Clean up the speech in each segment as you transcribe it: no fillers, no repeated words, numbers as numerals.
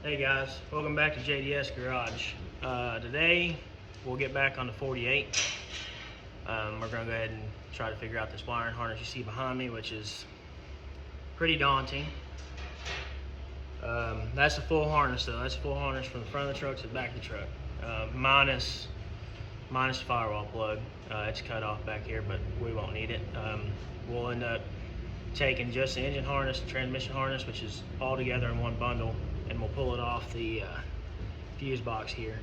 Hey guys, welcome back to JDS Garage. Today we'll get back on the 48. We're going to go ahead and try to figure out this wiring harness you see behind me, which is pretty daunting. That's the full harness though. That's the full harness from the front of the truck to the back of the truck, minus the firewall plug. It's cut off back here, but we won't need it. We'll end up taking just the engine harness, the transmission harness, which is all together in one bundle, and we'll pull it off the fuse box here.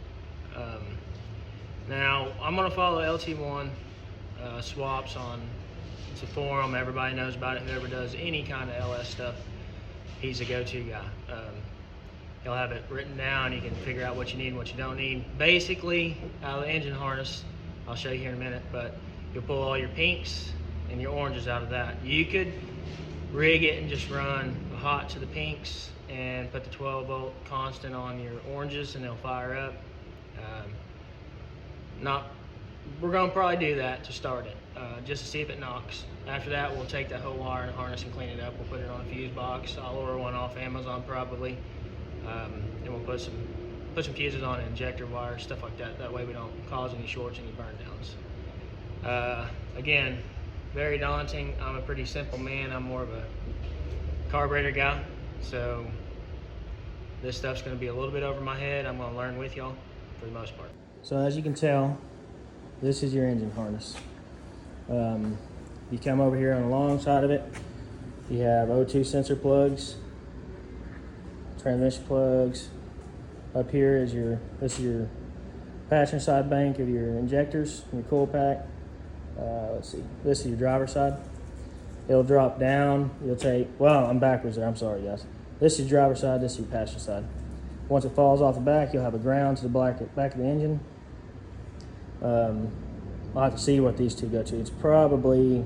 Now I'm going to follow LT1 swaps on, it's a forum, everybody knows about it. Whoever does any kind of LS stuff, he's a go-to guy. He'll have it written down. You can figure out what you need and what you don't need. Basically, out of the engine harness, I'll show you here in a minute, but you'll pull all your pinks and your oranges out of that. You could rig it and just run hot to the pinks and put the 12-volt constant on your oranges and they'll fire up. We're gonna probably do that to start it, just to see if it knocks. After that, we'll take that whole wire and harness and clean it up. We'll put it on a fuse box. I'll order one off Amazon probably. And we'll put some fuses on an injector wire, stuff like that. That way we don't cause any shorts, any burn downs. Again, very daunting. I'm a pretty simple man. I'm more of a carburetor guy. So this stuff's gonna be a little bit over my head. I'm gonna learn with y'all for the most part. So as you can tell, this is your engine harness. You come over here on the long side of it, you have O2 sensor plugs, transmission plugs. Up here is this is your passenger side bank of your injectors, your coil pack. Let's see, this is your driver's side. It'll drop down, you'll take, well, I'm backwards there, I'm sorry guys. This is your driver's side, this is your passenger side. Once it falls off the back, you'll have a ground to the back of the engine. I'll have to see what these two go to. It's probably,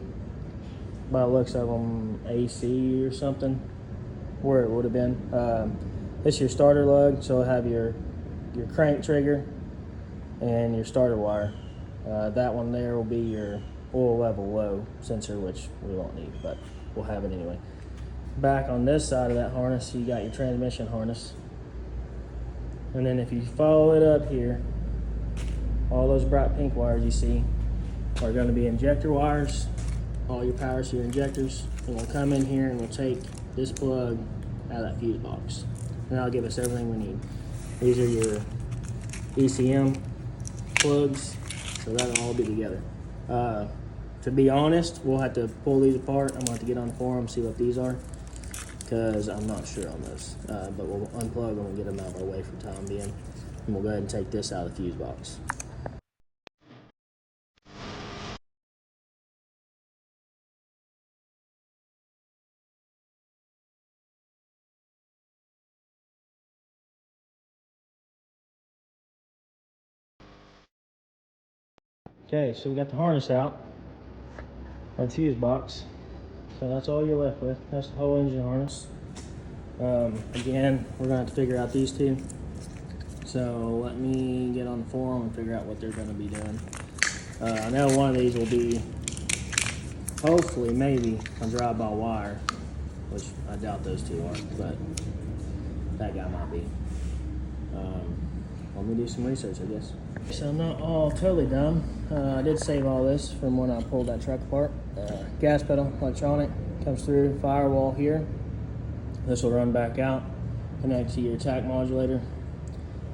by the looks of them, AC or something, where it would have been. This is your starter lug, so it'll have your crank trigger and your starter wire. That one there will be your oil level low sensor, which we won't need, but we'll have it anyway. Back on this side of that harness, you got your transmission harness. And then if you follow it up here, all those bright pink wires you see are going to be injector wires. All your power to your injectors. And we'll come in here and we'll take this plug out of that fuse box. And that'll give us everything we need. These are your ECM plugs, so that'll all be together. To be honest, we'll have to pull these apart. I'm going to have to get on the forum, see what these are, because I'm not sure on those. But we'll unplug them and get them out of our way for the time being. And we'll go ahead and take this out of the fuse box. Okay, so we got the harness out of the fuse box. So that's all you're left with. That's the whole engine harness. Again, we're gonna have to figure out these two. So let me get on the forum and figure out what they're gonna be doing. I know one of these will be, hopefully, maybe a drive-by wire, which I doubt those two are, but that guy might be. Let me do some research, I guess. So I'm not all totally dumb. I did save all this from when I pulled that truck apart. Gas pedal, electronic, comes through, firewall here. This will run back out, connect to your attack modulator.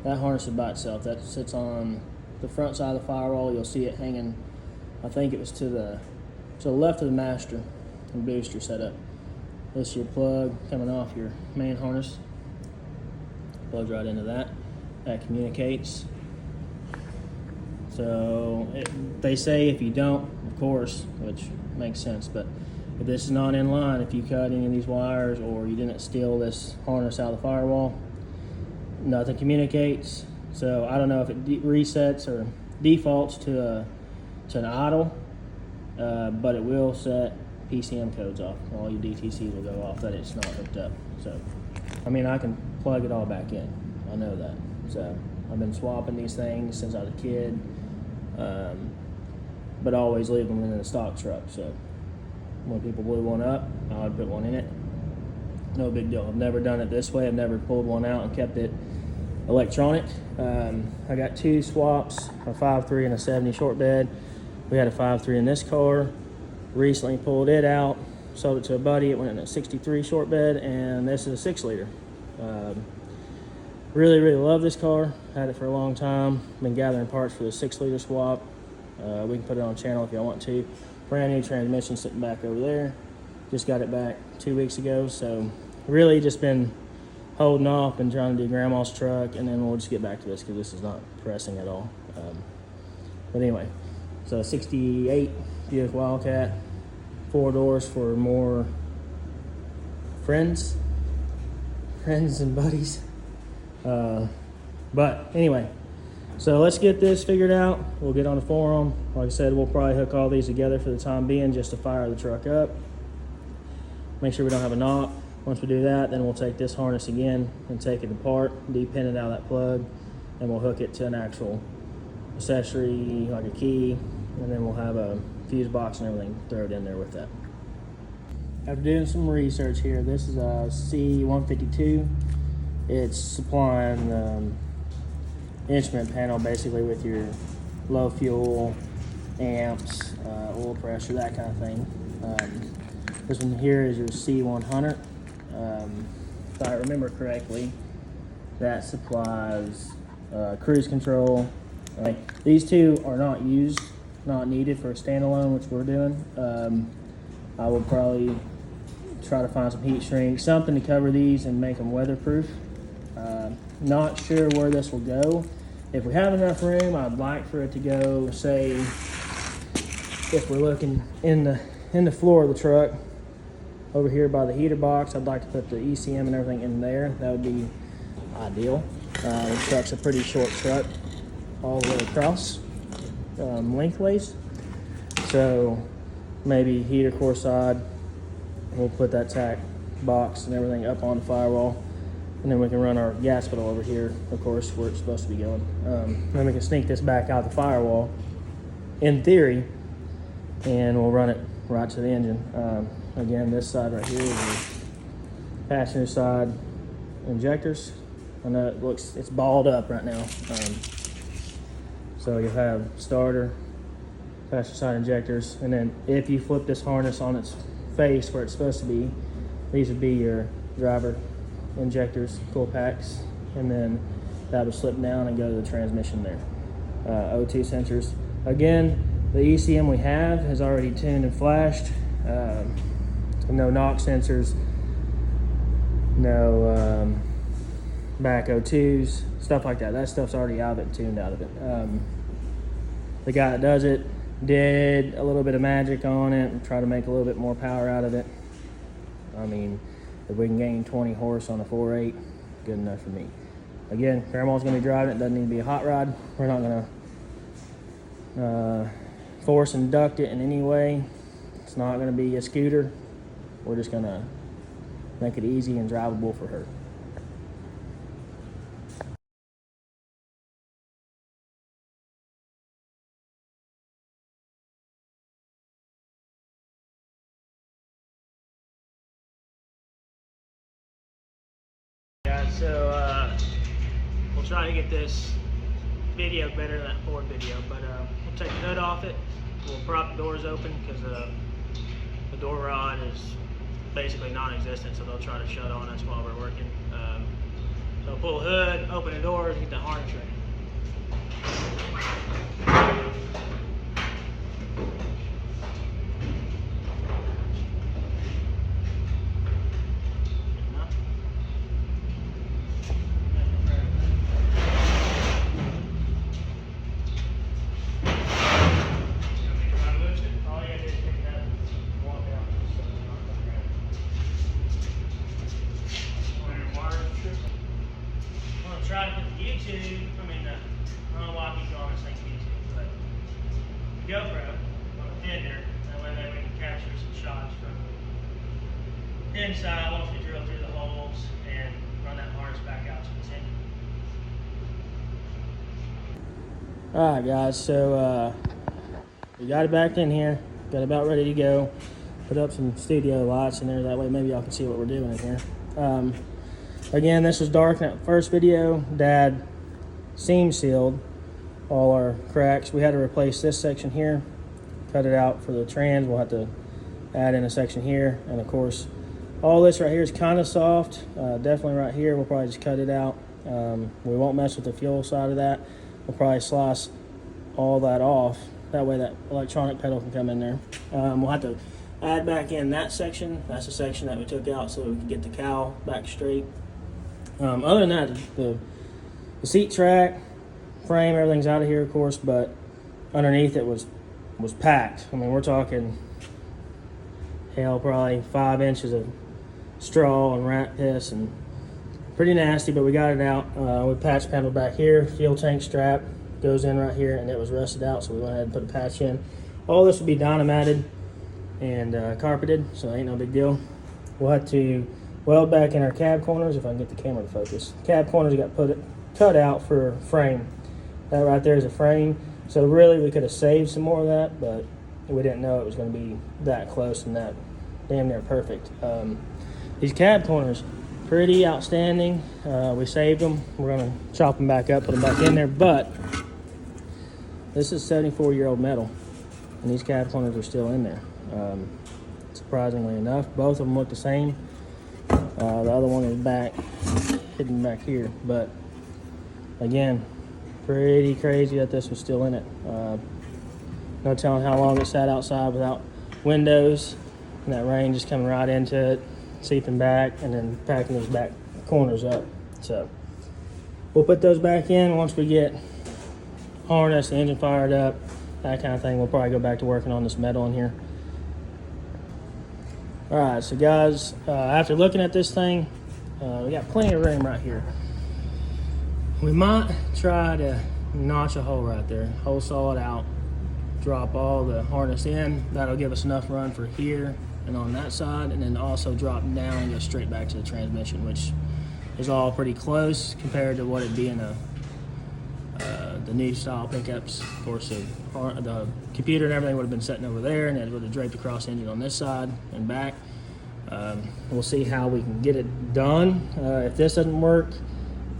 That harness is by itself. That sits on the front side of the firewall. You'll see it hanging, I think it was to the left of the master and booster setup. This is your plug coming off your main harness. Plugs right into that. That communicates. So they say if you don't, of course, which makes sense, but if this is not in line, if you cut any of these wires or you didn't steal this harness out of the firewall, nothing communicates. So I don't know if it resets or defaults to an idle, but it will set PCM codes off. All your DTCs will go off that it's not hooked up. So, I mean, I can plug it all back in. I know that. So I've been swapping these things since I was a kid, but always leave them in the stock truck. So when people blew one up, I would put one in it. no big deal. I've never done it this way. I've never pulled one out and kept it electronic. I got 2 swaps, a 5.3 and a 70 short bed. We had a 5.3 in this car. Recently pulled it out, sold it to a buddy. It went in a 63 short bed, and this is a 6 liter. Really love this car. Had it for a long time. Been gathering parts for the 6 liter swap. We can put it on channel if y'all want to. Brand new transmission sitting back over there. Just got it back 2 weeks ago, so really just been holding off and trying to do grandma's truck, and then we'll just get back to this because this is not pressing at all. But anyway, so 68 Buick Wildcat, 4 doors for more friends and buddies. But anyway, so let's get this figured out. We'll get on the forum. Like I said, we'll probably hook all these together for the time being just to fire the truck up. Make sure we don't have a knock. Once we do that, then we'll take this harness again and take it apart, depin it out of that plug, and we'll hook it to an actual accessory like a key, and then we'll have a fuse box and everything, throw it in there with that. After doing some research here, this is a C152. It's supplying instrument panel basically with your low fuel, amps, oil pressure, that kind of thing. This one here is your C100. If I remember correctly, that supplies cruise control. These two are not used, not needed for a standalone, which we're doing. I will probably try to find some heat shrink, something to cover these and make them weatherproof. Not sure where this will go. If we have enough room, I'd like for it to go, say, if we're looking in the floor of the truck, over here by the heater box, I'd like to put the ECM and everything in there. That would be ideal. The truck's a pretty short truck all the way across, lengthways. So maybe heater core side, we'll put that tack box and everything up on the firewall. And then we can run our gas pedal over here, of course, where it's supposed to be going. Then we can sneak this back out the firewall, in theory, and we'll run it right to the engine. Again, this side right here is the passenger side injectors. I know it's balled up right now. So you'll have starter, passenger side injectors, and then if you flip this harness on its face where it's supposed to be, these would be your driver injectors, cool packs, and then that would slip down and go to the transmission there. O2 sensors. Again, the ECM we have is already tuned and flashed. No knock sensors, no back O2s, stuff like that. That stuff's already out of it, tuned out of it. The guy that does it did a little bit of magic on it and try to make a little bit more power out of it. I mean, if we can gain 20 horse on a 4.8, good enough for me. Again, Grandma's gonna be driving it, doesn't need to be a hot rod. We're not gonna force induct it in any way. It's not gonna be a scooter. We're just gonna make it easy and drivable for her. Yeah, so we'll try to get this video better than that Ford video, but we'll take the hood off it. We'll prop the doors open because the door rod is basically non-existent, so they'll try to shut on us while we're working. So pull the hood, open the doors, and get the harness ready. Try to put the YouTube, I don't know why he's on this thing YouTube, but GoPro on the fender, that way maybe we can capture some shots from inside once we drill through the holes and run that harness back out to the engine. Alright guys, so we got it back in here, got it about ready to go. Put up some studio lights in there, that way maybe y'all can see what we're doing in here. Again, this was dark in that first video. Dad seam sealed all our cracks. We had to replace this section here, cut it out for the trans. We'll have to add in a section here, and of course all this right here is kind of soft. Definitely right here we'll probably just cut it out. We won't mess with the fuel side of that. We'll probably slice all that off, that way that electronic pedal can come in there. We'll have to add back in that section. That's the section that we took out so we can get the cowl back straight. Other than that, the seat track, frame, everything's out of here, of course, but underneath it was packed. I mean, we're talking, hell, probably 5 inches of straw and rat piss, and pretty nasty, but we got it out. We patch paneled back here. Fuel tank strap goes in right here, and it was rusted out, so we went ahead and put a patch in. All this will be dynamatted and carpeted, so it ain't no big deal. We'll have to weld back in our cab corners, if I can get the camera to focus. Cab corners got cut out for frame. That right there is a frame, so really we could have saved some more of that, but we didn't know it was going to be that close and that damn near perfect. These cab corners, pretty outstanding. We saved them. We're going to chop them back up, put them back in there, but this is 74-year-old metal, and these cab corners are still in there. Surprisingly enough, both of them look the same. The other one is back, hidden back here, but again, pretty crazy that this was still in it. No telling how long it sat outside without windows, and that rain just coming right into it, seeping back, and then packing those back corners up. So we'll put those back in once we get harness, the engine fired up, that kind of thing. We'll probably go back to working on this metal in here. All right, so guys, after looking at this thing, we got plenty of room right here. We might try to notch a hole right there, hole saw it out, drop all the harness in. That'll give us enough run for here and on that side, and then also drop down and go straight back to the transmission, which is all pretty close compared to what it'd be in the new style pickups. Of course, the computer and everything would have been sitting over there, and it would have draped across the engine on this side and back. We'll see how we can get it done. If this doesn't work,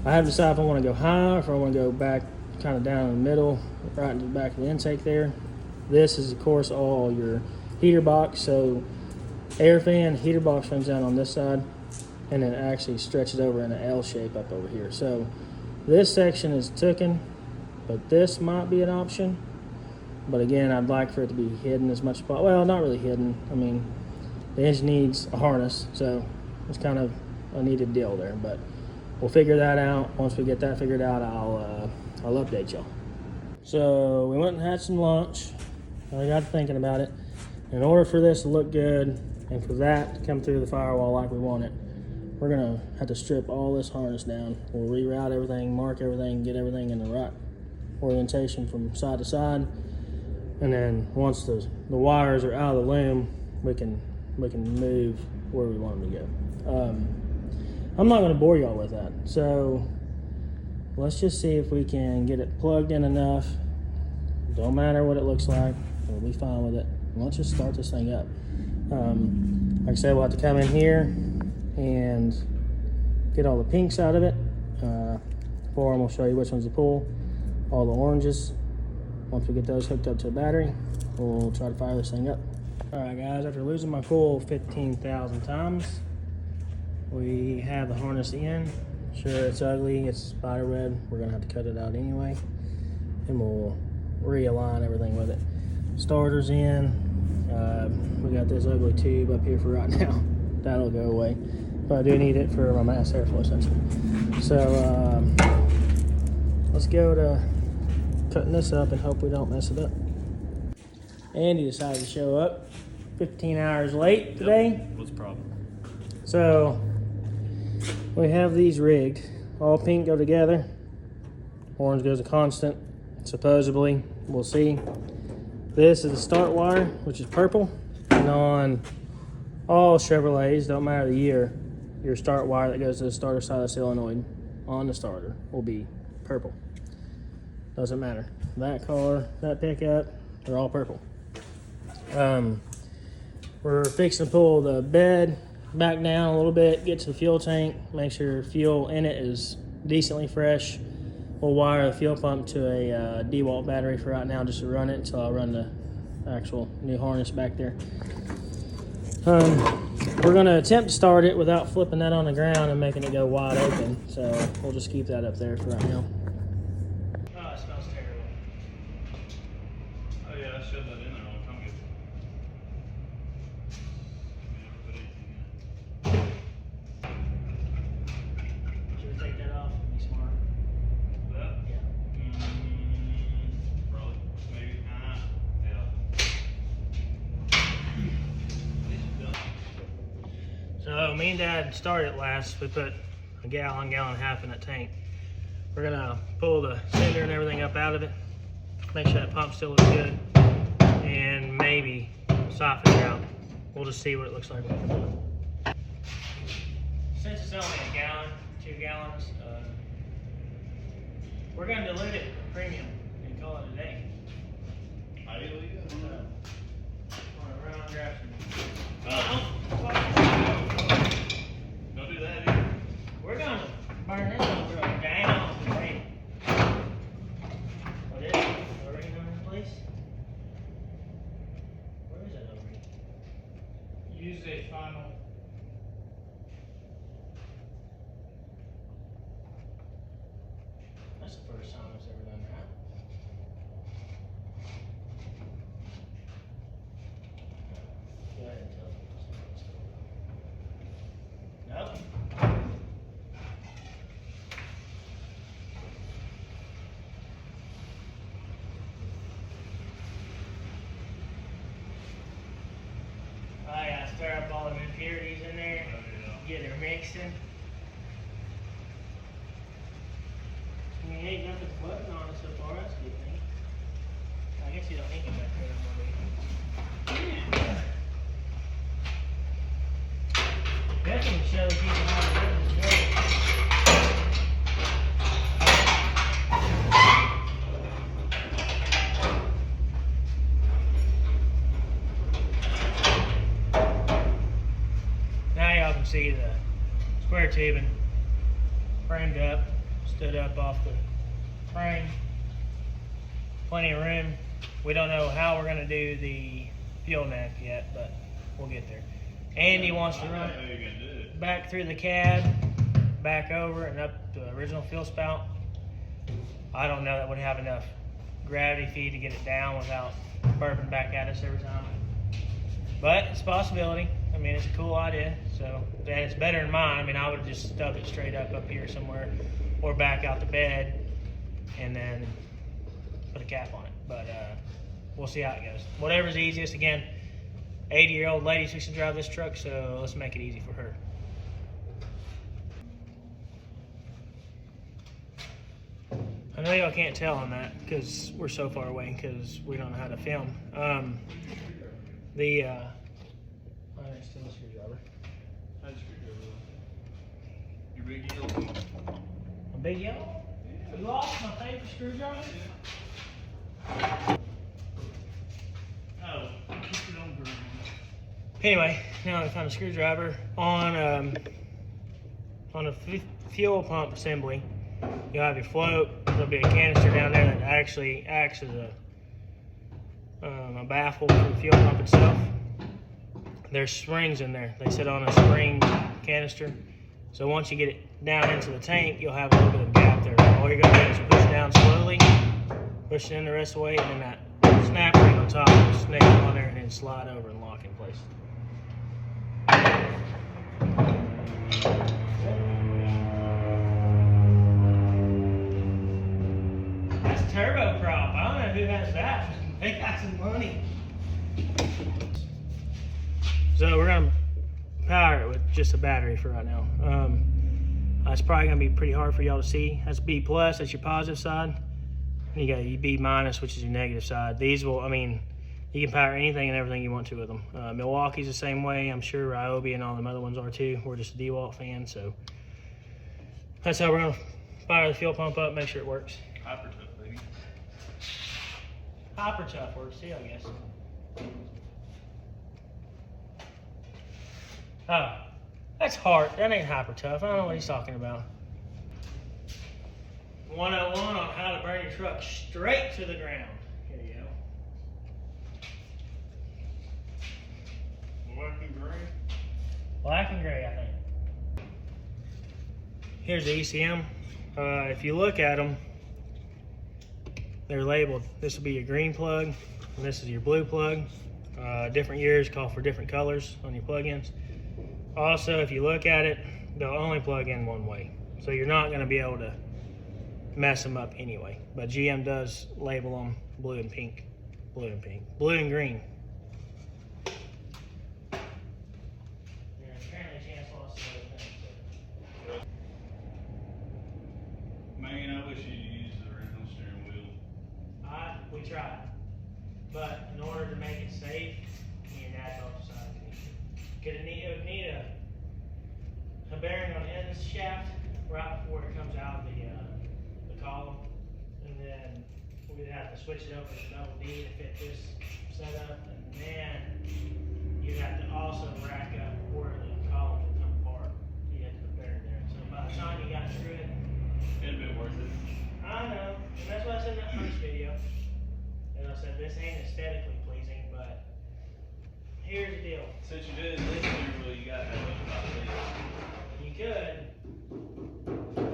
I have to decide if I want to go high or if I want to go back kind of down in the middle, right into the back of the intake there. This is, of course, all your heater box. So air fan, heater box runs down on this side, and then it actually stretches over in an L shape up over here. So this section is taken, but this might be an option. But again, I'd like for it to be hidden as much as possible. Well, not really hidden. I mean, the engine needs a harness, so it's kind of a needed deal there. But we'll figure that out. Once we get that figured out, I'll update y'all. So we went and had some lunch. I got thinking about it. In order for this to look good and for that to come through the firewall like we want it, we're gonna have to strip all this harness down. We'll reroute everything, mark everything, get everything in the right orientation from side to side. And then once the wires are out of the loom, we can move where we want them to go. I'm not going to bore y'all with that, so let's just see if we can get it plugged in enough. Don't matter what it looks like, we'll be fine with it. Let's just start this thing up. Like I said, we'll have to come in here and get all the pinks out of it. Forum will show you which ones to pull. All the oranges. Once we get those hooked up to a battery, we'll try to fire this thing up. All right, guys, after losing my coil 15,000 times, we have the harness in. Sure, it's ugly, it's spider web. We're gonna have to cut it out anyway, and we'll realign everything with it. Starter's in. We got this ugly tube up here for right now. That'll go away, but I do need it for my mass airflow sensor. So let's go to cutting this up and hope we don't mess it up. Andy decided to show up 15 hours late today. Yep. What's the problem? So we have these rigged. All pink go together. Orange goes to constant, supposedly. We'll see. This is the start wire, which is purple. And on all Chevrolets, don't matter the year, your start wire that goes to the starter side of the solenoid on the starter will be purple. Doesn't matter. That car, that pickup, they're all purple. We're fixing to pull the bed back down a little bit, get to the fuel tank, make sure fuel in it is decently fresh. We'll wire the fuel pump to a DeWalt battery for right now just to run it until I run the actual new harness back there. We're going to attempt to start it without flipping that on the ground and making it go wide open. So we'll just keep that up there for right now. Oh, it smells terrible. Oh yeah, I shoved that in there all the time. Should we take that off and be smart? That? Yeah. Probably. Maybe. Yeah. So me and Dad started last. We put a gallon and a half in that tank. We're gonna pull the cylinder and everything up out of it, make sure that pump still looks good, and maybe soften it out. We'll just see what it looks like when we're done. Since it's only a gallon, 2 gallons, we're gonna dilute it premium and call it a day. Ideally, Wanna run, grab some. don't do that either. We're gonna burn this over down today. What is it? O-ring in place? Where is that O-ring? Use a final. That's the first time it's ever done that. Go ahead and tell me. Nope. I gotta stir up all the impurities in there, get her mixing. I mean, ain't nothing floating on it so far, that's a good thing. I guess you don't need it back there no more. Definitely shows you how to do this. Now y'all can see the square tubing framed up, stood up off the frame. Plenty of room. We don't know how we're going to do the fuel neck yet, but we'll get there. Andy wants to run it back through the cab, back over and up the original fuel spout. I don't know that would have enough gravity feed to get it down without burping back at us every time. But it's a possibility. I mean, it's a cool idea. So, and it's better than mine. I mean, I would have just stubbed it straight up here somewhere or back out the bed and then put a cap on it. But we'll see how it goes. Whatever's easiest. Again, 80-year-old lady who should drive this truck, so let's make it easy for her. I know y'all can't tell on that because we're so far away because we don't know how to film. There's still a screwdriver. Your big yellow. A big yellow? You lost my favorite screwdriver? Oh, keep it on. Anyway, now I found a screwdriver on a fuel pump assembly. You'll have your float. There'll be a canister down there that actually acts as a baffle for the fuel pump itself. There's springs in there. They sit on a spring canister. So once you get it down into the tank, you'll have a little bit of gap there. All you're gonna do is push down slowly, push it in the rest of the way, and then that snap ring on top will snake on there and then slide over and lock in place. That's turbo prop. I don't know who has that. They got some money. So we're gonna power it with just a battery for right now. It's probably gonna be pretty hard for y'all to see. That's B+, that's your positive side. And you got your B-, which is your negative side. These will, I mean, you can power anything and everything you want to with them. Milwaukee's the same way. I'm sure Ryobi and all them other ones are too. We're just a DeWalt fan, so that's how we're gonna fire the fuel pump up, make sure it works. Hyper tough, baby. Hyper tough works too, I guess. Oh, That's hard. That ain't hyper tough. I don't know what he's talking about. 101 on how to burn your truck straight to the ground. Here you go. Black and gray. Black and gray, I think. Here's the ECM. If you look at them, they're labeled. This will be your green plug, and this is your blue plug. Different years call for different colors on your plug-ins. Also, if you look at it, they'll only plug in one way. So you're not gonna be able to mess them up anyway. But GM does label them blue and pink, blue and pink, blue and green. Man, I wish you'd used the original steering wheel. We tried, but in order to make it safe, me and Dad both decided it would need a bearing on the end of the shaft right before it comes out of the column, and then we'd have to switch it over to double D to fit this setup, and then you'd have to also rack up where the column would come apart. You had to put bearing there. So by the time you got through it, It'd been worth it. I know, and that's what I said in that first video. And I said, this ain't aesthetically pleasing, but here's the deal. Since you're doing this steering wheel, you gotta have much about this. You could,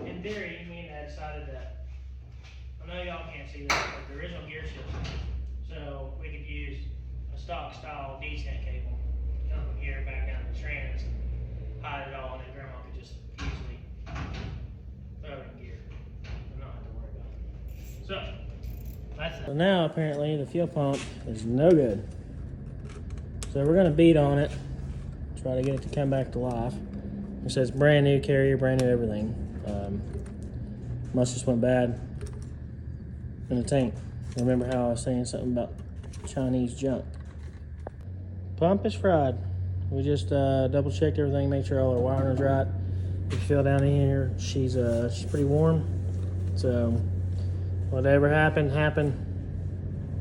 in theory, me and Dad decided that, I know y'all can't see this, but the original gear system, so we could use a stock style descent cable, come from here back down the trans, and hide it all, and then Grandma could just easily throw it in gear and not have to worry about it. So, that's it. So now apparently the fuel pump is no good. So we're gonna beat on it, try to get it to come back to life. It says brand new carrier, brand new everything. Must just went bad in the tank. Remember how I was saying something about Chinese junk? Pump is fried. We just double checked everything, made sure all our wiring is right. If you feel down in here, she's pretty warm. So whatever happened.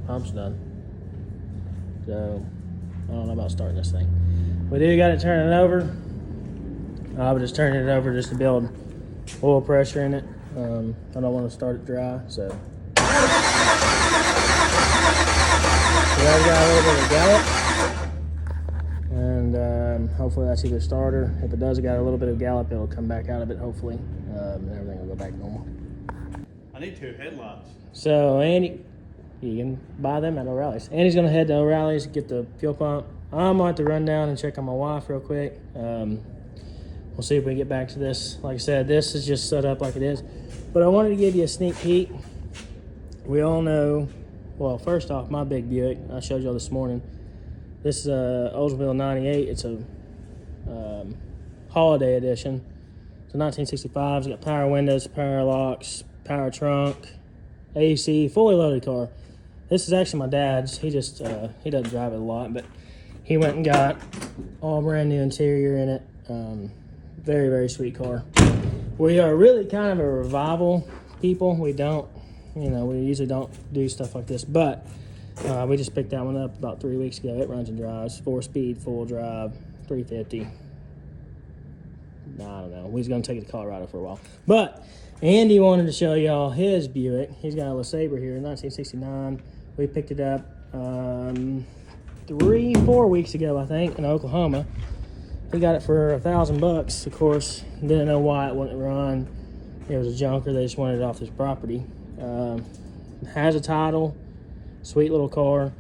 Pump's done. So I don't know about starting this thing. We do got it turning over. I was just turning it over just to build oil pressure in it. I don't want to start it dry, so. We already got a little bit of gallop, and hopefully that's either starter. If it does got a little bit of gallop, it'll come back out of it hopefully, and everything will go back normal. I need 2 headlights. So Andy, you can buy them at O'Reilly's. Andy's gonna head to O'Reilly's, get the fuel pump. I'm going to run down and check on my wife real quick. We'll see if we can get back to this. Like I said, this is just set up like it is. But I wanted to give you a sneak peek. We all know, well, first off, my big Buick, I showed y'all this morning. This is a Oldsmobile 98. It's a holiday edition. It's a 1965. It's got power windows, power locks, power trunk, AC, fully loaded car. This is actually my dad's. He just, he doesn't drive it a lot, but he went and got all brand new interior in it. Very, very sweet car. We are really kind of a revival people. We don't, we usually don't do stuff like this, but we just picked that one up about 3 weeks ago. It runs and drives, 4-speed, full drive, 350. I don't know. We was gonna take it to Colorado for a while, but Andy wanted to show y'all his Buick. He's got a LeSabre here, 1969. We picked it up 3-4 weeks ago, I think, in Oklahoma. He got it for $1,000. Of course, didn't know why it wouldn't run. It was a junker. They just wanted it off his property. Has a title. Sweet little car.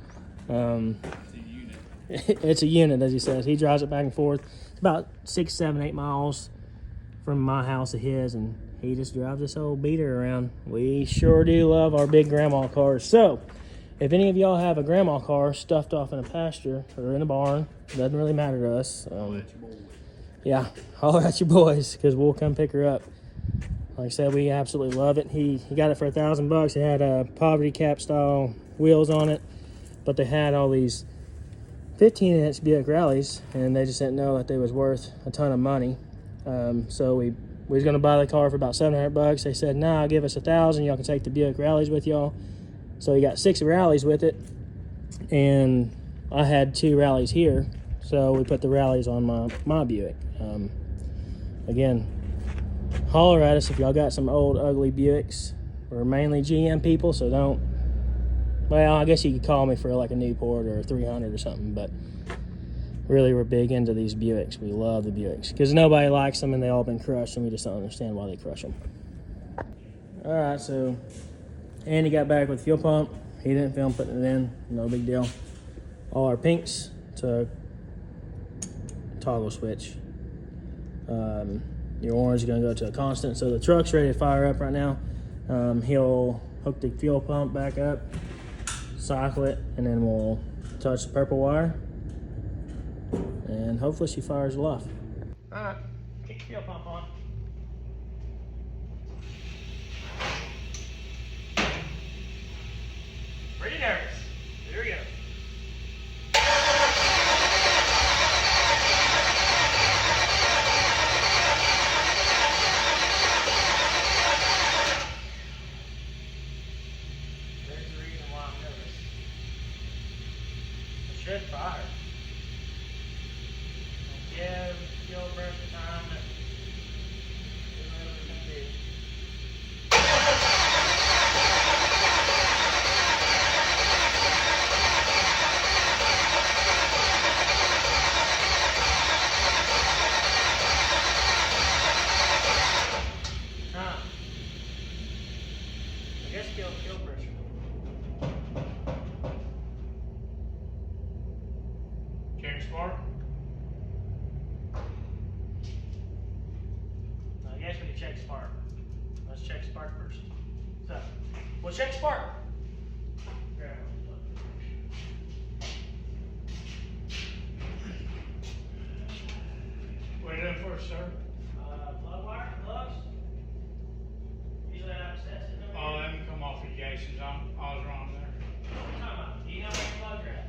It's a unit, as he says. He drives it back and forth. It's about 6, 7, 8 miles from my house to his, and he just drives this old beater around. We sure do love our big grandma cars. So, if any of y'all have a grandma car stuffed off in a pasture or in a barn, it doesn't really matter to us. Yeah, holler at your boys, because we'll come pick her up. Like I said, we absolutely love it. He got it for $1,000. It had a poverty cap style wheels on it, but they had all these 15-inch Buick Rallies, and they just didn't know that they was worth a ton of money. So we was gonna buy the car for about $700. They said, nah, give us $1,000. Y'all can take the Buick Rallies with y'all. So he got 6 Rallies with it, and I had 2 Rallies here, so we put the Rallies on my Buick. again, holler at us if y'all got some old ugly Buicks. We're mainly GM people, so don't, well, I guess you could call me for like a Newport or a 300 or something, but really we're big into these Buicks. We love the Buicks because nobody likes them and they all been crushed, and we just don't understand why they crush them. All right, so Andy got back with fuel pump. He didn't film putting it in, no big deal. All our pinks to toggle switch. Your orange is gonna go to a constant. So the truck's ready to fire up right now. He'll hook the fuel pump back up, cycle it, and then we'll touch the purple wire. And hopefully she fires it off. All right, kick the fuel pump on. Pretty nervous. Here we go. There's the reason why I'm nervous. It should fire. Give fuel pressure time to do whatever it's gonna do. I guess fuel pressure. Check spark. I guess we can check spark. Let's check spark first. So, we'll check spark. What are you doing first, sir? Plug wire, plugs. Usually I have a set sitting over Oh, here. let me come off of Jason's. I was wrong there. What are you talking about? Do you know where the plugs are at?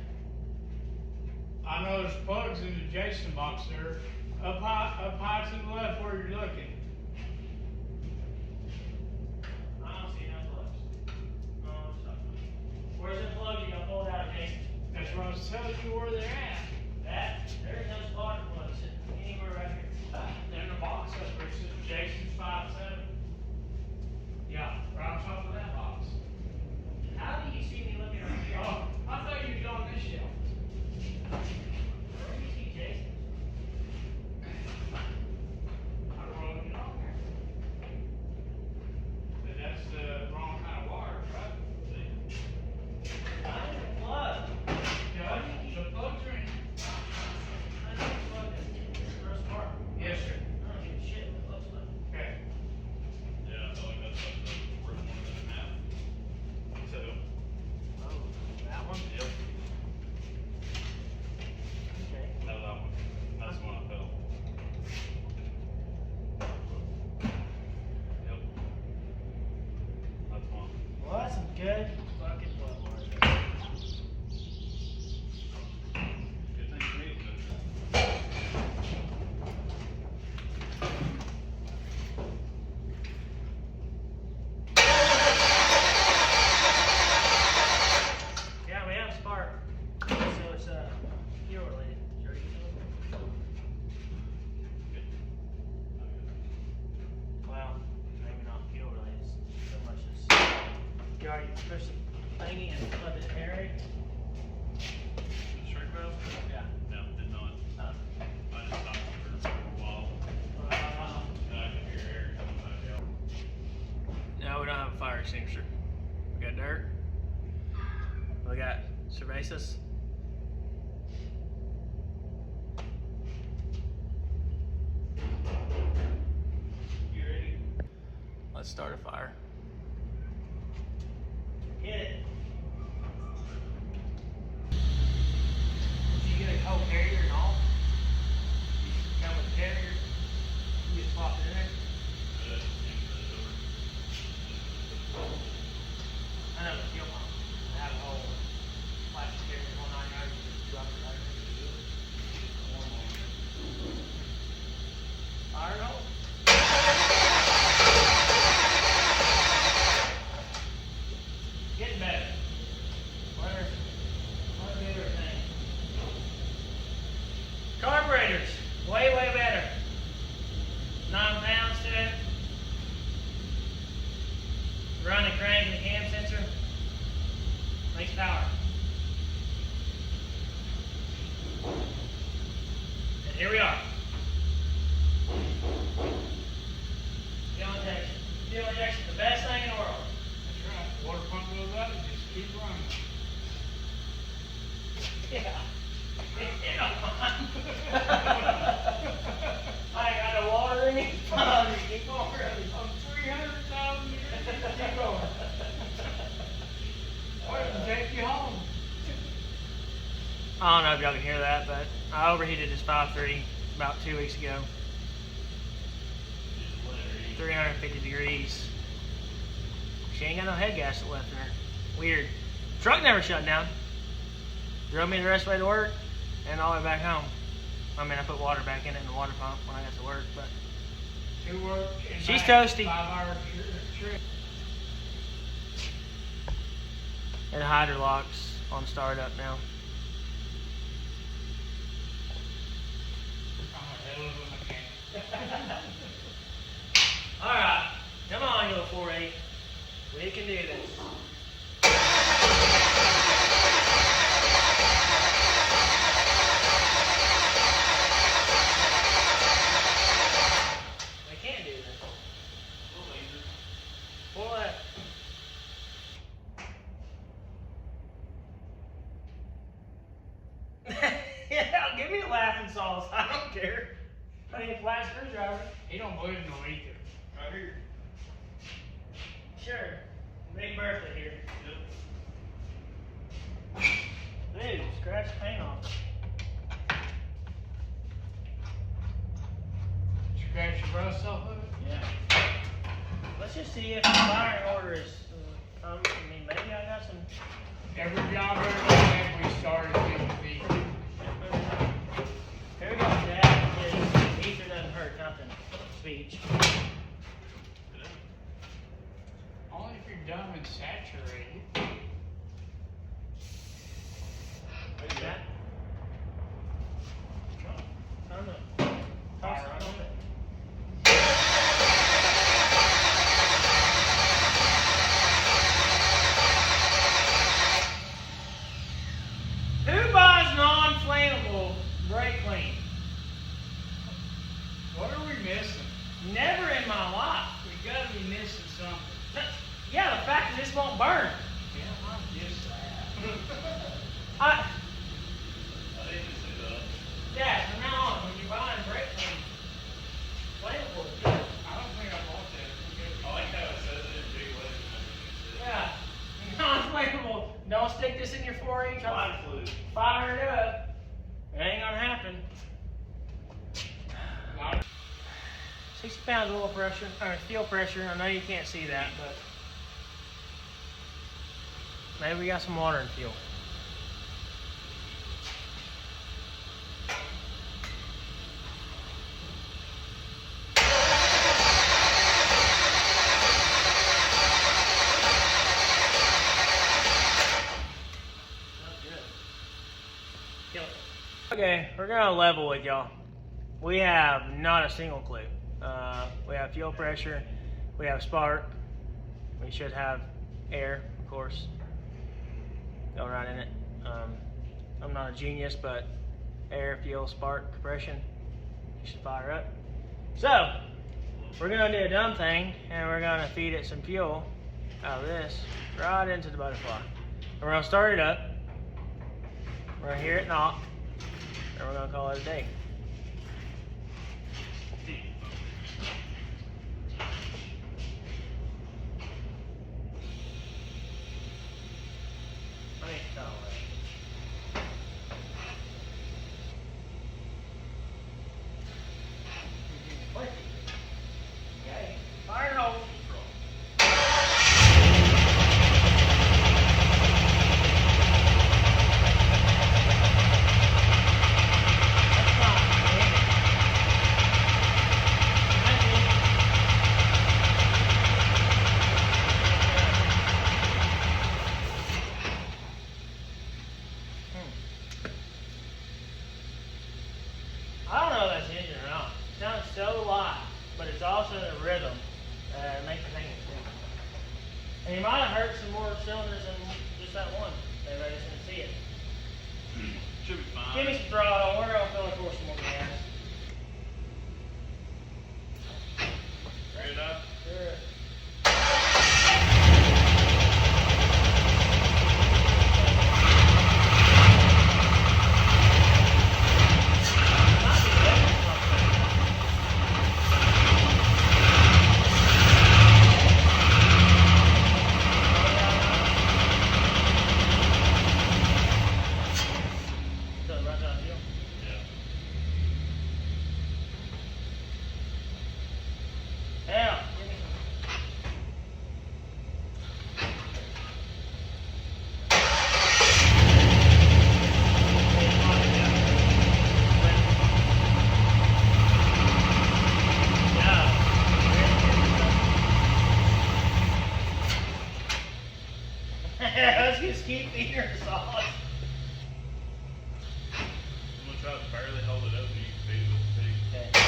I know there's plugs in the Jason box there. Up high to the left where you're looking. I don't see no plugs. No, what's up? Where's the plug you got pulled out of Jason's? That's what I was telling you where they're at. There's no spark plugs anywhere right here. They're in the box up where it says Jason's 5.7. Yeah, right on top of that box. How do you see me looking right here? Oh, I thought you was on this shelf. Where do you see Jason? I rolled it on there. But that's the wrong kind of wire, right? See? I need a plug. Yeah, the plugs are in. I need a plug for a spark. Yes, sir. I don't give a shit what it looks like. Okay. Yeah, I feel like that's like the worst one that I have. So, Oh, that one? yep, Okay. that one. That's the one I felt. Yep. That's one. Well, that's some good fucking plug wires. Good thing for me, Yeah, we have spark. So it's fuel related. Sure you know? Well, maybe not fuel related so much as you already pushed the thingy and plugged it in there. The shrink valve? Yeah. No, did not. I just stopped for a while. And I could hear air coming back out. No, we don't have a fire extinguisher. We got dirt. We got cervezas. You ready? Let's start a fire. Get it. Did you get a whole carrier and all? Come with the carrier? You just pop it in there? I know the fuel pump. I have a whole plastic carrier, 1 9 yards, you just drop it right in. Fire it all. Getting better. What a better thing. Carburetors, way better. run the crank and the cam sensor, makes power. And here we are. Fuel injection. Fuel injection, the best thing in the world. That's right. Water pump goes up, it just keep running. Yeah. You know, I ain't got no water in it. Keep on running. I'm 300,000 years, keep going. Or it can take you home. I don't know if y'all can hear that, but I overheated this 5.3 about 2 weeks ago. 350 degrees. She ain't got no head gasket left in her. Weird. Truck never shut down. Drove me the rest of the way to work and all the way back home. I mean, I put water back in it in the water pump when I got to work, but To work and she's back, toasty. 5-hour trip. And hydro locks on startup now. I'm a hell of a mechanic. Alright, come on, you little 4.8. We can do this. We can do this. Pull that. Yeah, give me a laughing sauce. I don't care. I need a flat screwdriver. He don't believe in no ether. Right here. Sure. Big birthday here. Dude, scratch the paint off. Scratch your rust off of it. Yeah. Let's just see if the firing order is. I mean, maybe I got some. Every job ever had, we started with the Here we go, Dad. His ether doesn't hurt nothing. Speech. only if you're dumb and saturated. That. Turn it. Toss it on it. Who buys non-flammable brake clean? What are we missing? Never in my life. We gotta be missing something. Yeah, the fact that this won't burn. Yeah, I'm just sad. I, I didn't see that. Dad, from now on, when you're buying brake clean, flammable is good. I don't think I bought that. I like how it says it in big letters underneath it. Yeah. Non-flammable. Don't stick this in your 4-inch. Line fluid. Fire it up. It ain't gonna happen. 60 pounds of oil pressure, or fuel pressure. I know you can't see that, but maybe we got some water and fuel. Okay, we're gonna level with y'all. We have not a single clue. We have fuel pressure, we have spark, we should have air, of course, going right in it. I'm not a genius, but air, fuel, spark, compression, you should fire up. So, we're gonna do a dumb thing, and we're gonna feed it some fuel out of this right into the butterfly. And we're gonna start it up, we're gonna hear it knock, and we're gonna call it a day. Okay, fire and hold. That's fine. And you might have hurt some more cylinders than just that one. Everybody just didn't see it. Should be fine. Give me some throttle. We're gonna fill it for some more gas. Ready enough? Sure. Yeah. Yeah, give me some. Let's just keep feeding her sauce. I'm gonna try to barely hold it up and you can feed it with the pig. Okay.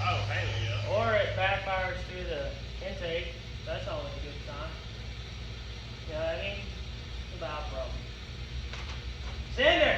Oh, hell yeah. Or it backfires through the intake. That's always a good sign. You know what I mean? It's a valve problem. Cinder!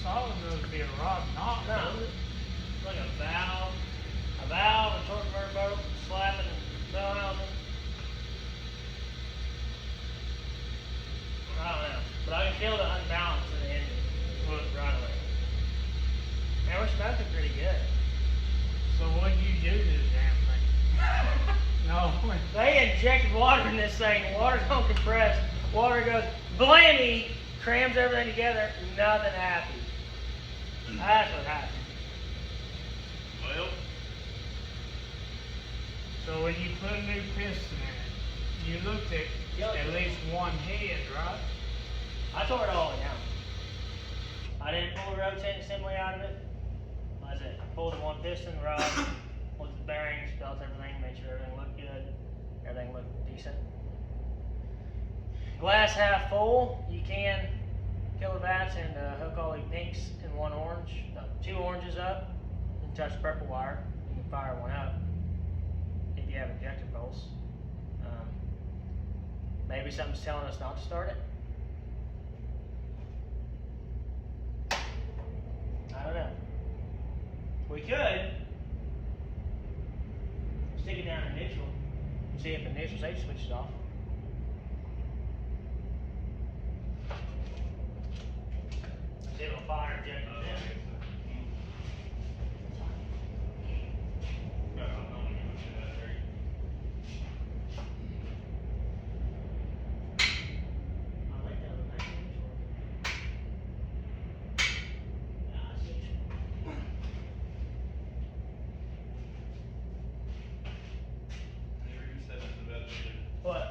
Solid would be a rod knot. No. Like a valve, a torque converter boat, slapping and bell housing. I don't know, but I can feel the unbalance in the engine right away. Man, we're smoking pretty good. So what do you do to the damn thing? No. They injected water in this thing. Water don't compress. Water goes blammy, crams everything together. Nothing happens. That's what happens. Well, So when you put a new piston in it, you looked at least one head, right? I tore it all down. I didn't pull the rotating assembly out of it. That's it. I pulled the one piston rod, looked at the bearings, felt everything, made sure everything looked good. Everything looked decent. Glass half full. You can kill the bats and hook all the pinks in one orange. No, 2 oranges up and touch the purple wire. You can fire one up if you have injector pulse. Maybe something's telling us not to start it. I don't know. We could stick it down in neutral and see if the neutral safety switch is off. See if it'll fire injector. I like that one, nice and neutral. Yeah, it's neutral. never you said this about it. What?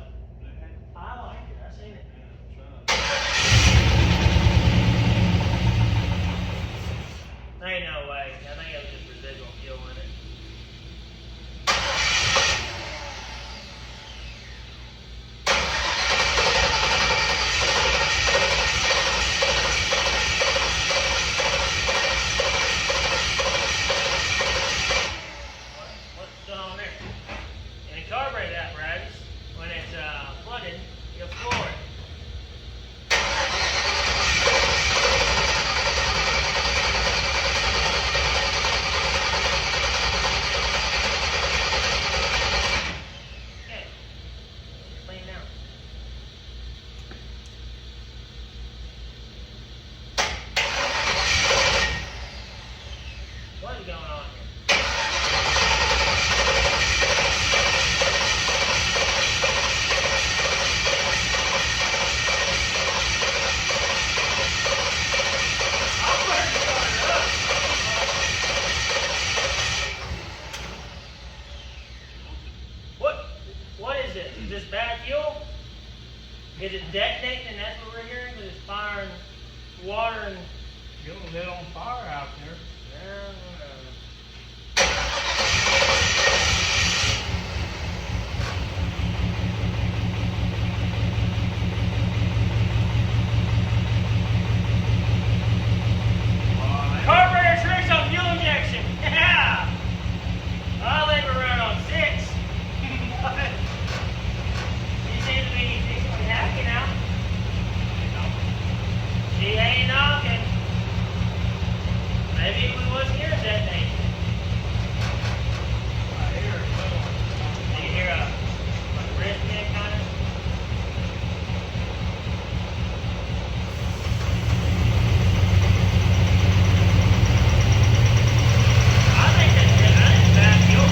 fire out there. Carburetor tricks on fuel injection. Yeah. Well, they were run on 6. You seem to be happy now. She ain't knocking. Maybe we wasn't here at that day. I hear it. Do you hear a rhythmic kind of? I think that's it. I think it's bad fuel.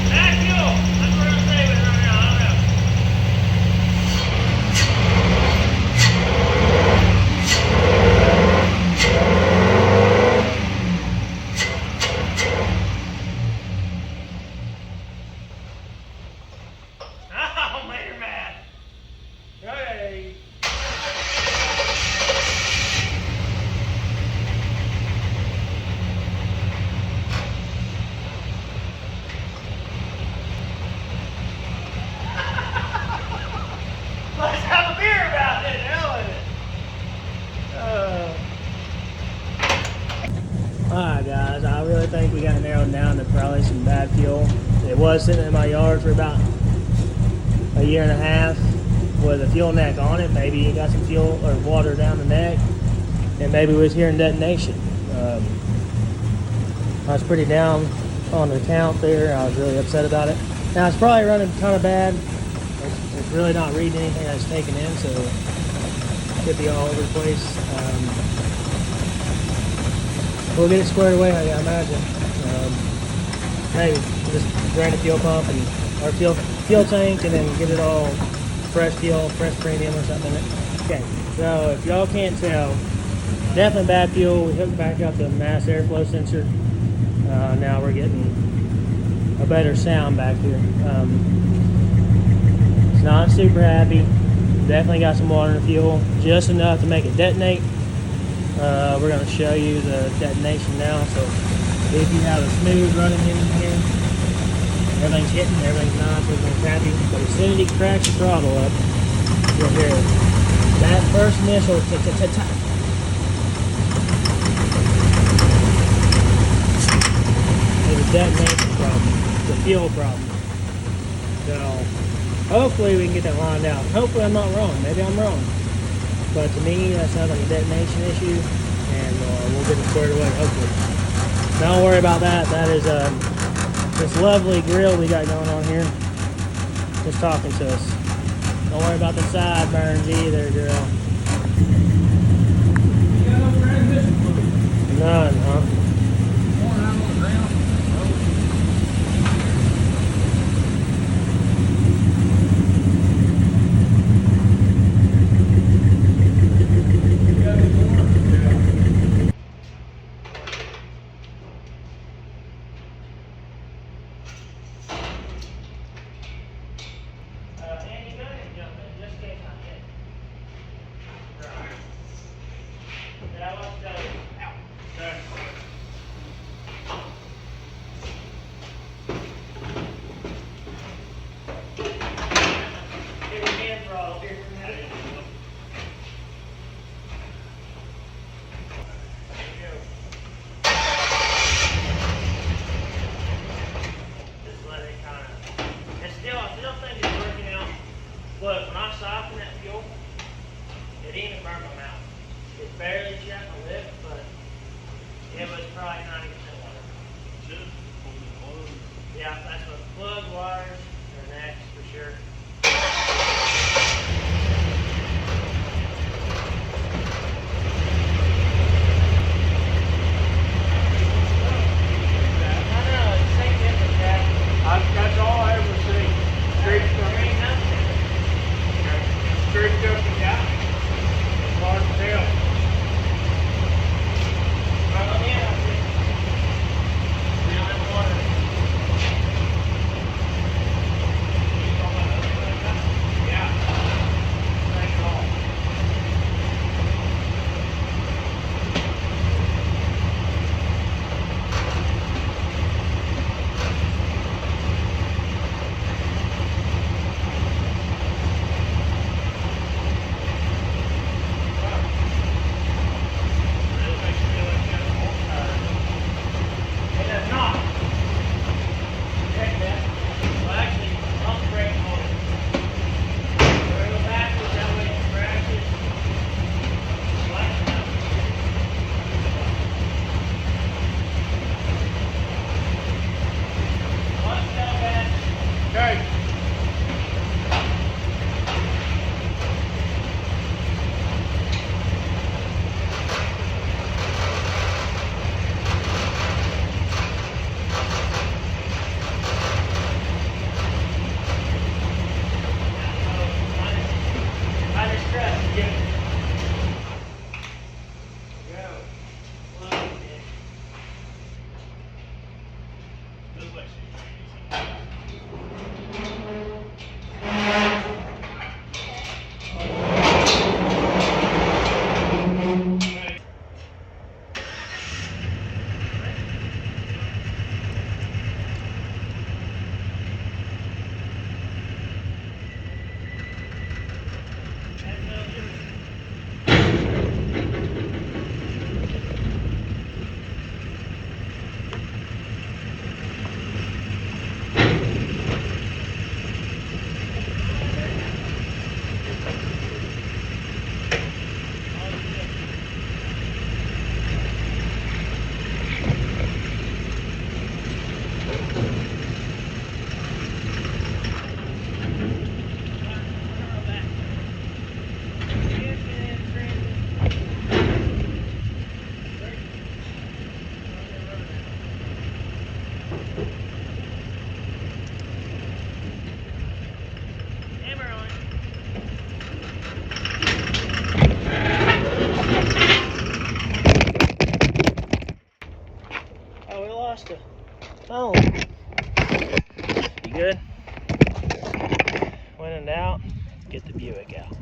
Bad fuel. That's what I'm saying right now. I don't know. Oh, made her mad. Hey. Let's have a beer about it. Hell with it. Alright guys, I really think we got narrowed down to probably some bad fuel. It was sitting in my yard for about a year and a half with a fuel neck on it. Maybe you got some fuel or water down the neck, and maybe we was hearing detonation. I was pretty down on the count there. I was really upset about it. Now it's probably running kind of bad. It's really not reading anything that's taken in, so it could be all over the place. We'll get it squared away, I imagine. Maybe just drain the fuel pump and or fuel tank, and then get it all fresh fuel, fresh premium or something in it. Okay, so if y'all can't tell, definitely bad fuel. We hooked back up the mass airflow sensor. Now we're getting a better sound back here. It's not super happy. Definitely got some water and fuel, just enough to make it detonate. We're going to show you the detonation now. So if you have a smooth running in here, everything's hitting, everything's nice, everything's happy. But as soon as he cracks the throttle up, you'll hear that first initial tick-tick-tick-tick. It's a detonation problem. It's a fuel problem. So hopefully we can get that lined out. Hopefully I'm not wrong. Maybe I'm wrong. But to me, that sounds like a detonation issue, and we'll get it squared away, hopefully. Don't worry about that. That is this lovely grill we got going on here. Just talking to us. Don't worry about the sideburns either, girl. None, huh? Andy, go ahead and jump in, just in case I hit. Right. Yeah, let's go. Ow. Okay. lost the phone. You good? When in doubt, get the Buick out.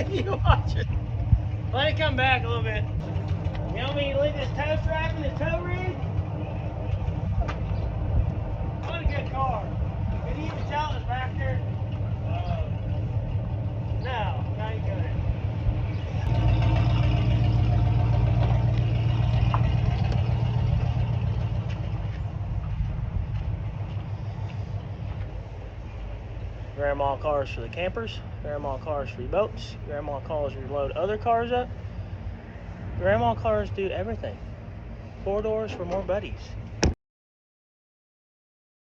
You watch it. Let it come back a little bit. You want me to leave this tow strap in the tow rig? What a good car. Can you even tell it's back there? No, not good. Grandma cars for the campers, grandma cars for your boats, grandma cars to load other cars up. Grandma cars do everything. 4 doors for more buddies.